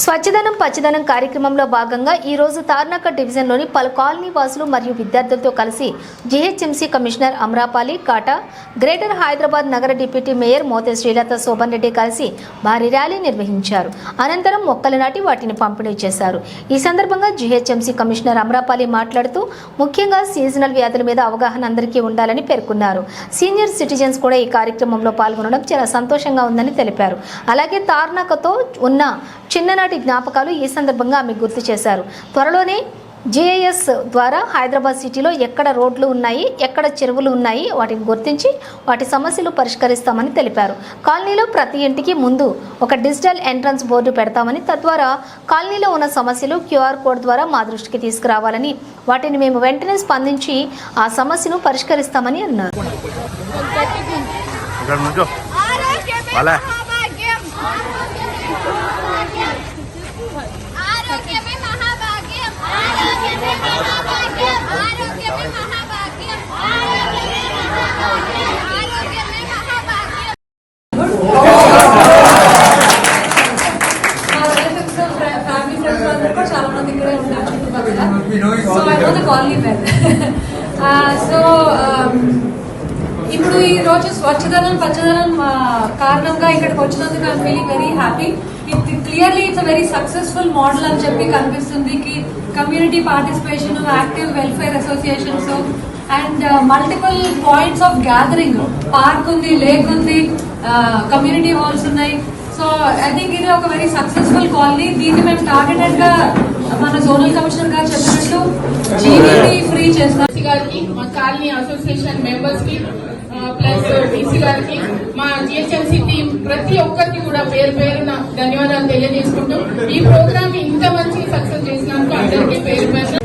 స్వచ్ఛదనం పచ్చదనం కార్యక్రమంలో భాగంగా ఈ రోజు తార్నాక డివిజన్లోని పలు కాలనీ వాసులు మరియు విద్యార్థులతో కలిసి జీహెచ్ఎంసీ కమిషనర్ అమ్రాపాలి కాటా, గ్రేటర్ హైదరాబాద్ నగర డిప్యూటీ మేయర్ మోతే శ్రీలత శోభన్ రెడ్డి కలిసి భారీ ర్యాలీ నిర్వహించారు. అనంతరం మొక్కలు నాటి వాటిని పంపిణీ చేశారు. ఈ సందర్భంగా జీహెచ్ఎంసీ కమిషనర్ అమ్రాపాలి మాట్లాడుతూ ముఖ్యంగా సీజనల్ వ్యాధుల మీద అవగాహన అందరికీ ఉండాలని పేర్కొన్నారు. సీనియర్ సిటిజన్స్ కూడా ఈ కార్యక్రమంలో పాల్గొనడం చాలా సంతోషంగా ఉందని తెలిపారు. అలాగే తార్నాకతో ఉన్న చిన్ననాటి జ్ఞాపకాలు ఈ సందర్భంగా ఆమె గుర్తు చేశారు. త్వరలోనే జీఐఎస్ ద్వారా హైదరాబాద్ సిటీలో ఎక్కడ రోడ్లు ఉన్నాయి, ఎక్కడ చెరువులు ఉన్నాయి వాటిని గుర్తించి వాటి సమస్యలు పరిష్కరిస్తామని తెలిపారు. కాలనీలో ప్రతి ఇంటికి ముందు ఒక డిజిటల్ ఎంట్రన్స్ బోర్డు పెడతామని, తద్వారా కాలనీలో ఉన్న సమస్యలు క్యూఆర్ కోడ్ ద్వారా మా దృష్టికి తీసుకురావాలని, వాటిని మేము వెంటనే స్పందించి ఆ సమస్యను పరిష్కరిస్తామని అన్నారు. ఇప్పుడు ఈ రోజు స్వచ్ఛదనం పచ్చదనం కారణంగా ఇక్కడికి వచ్చినందుకు I'm feeling very happy. Clearly it's a very successful model అని చెప్పి కనిపిస్తుంది. Community participation, active welfare associations and multiple points of gathering, park ఉంది, లేక్ ఉంది, కమ్యూనిటీ హాల్స్ ఉన్నాయి. సో ఐ థింక్ ఇది ఒక వెరీ సక్సెస్ఫుల్ కాలనీ. దీన్ని మేము టార్గెటెడ్ గా మన జోనల్ కమిషనర్ గారు చెప్పినట్టు జీవీటీ ఫ్రీ చేస్తాం. మా కాలనీ అసోసియేషన్ మెంబర్స్ కి ప్లస్ డీసీ గారికి, మా జిహెచ్ఎంసీ టీం ప్రతి ఒక్కరికి కూడా పేరు పేరున ధన్యవాదాలు తెలియజేసుకుంటూ ఈ ప్రోగ్రామ్ ఇంత మంచి సక్సెస్ చేసినందుకు అందరికీ పేరు పేరు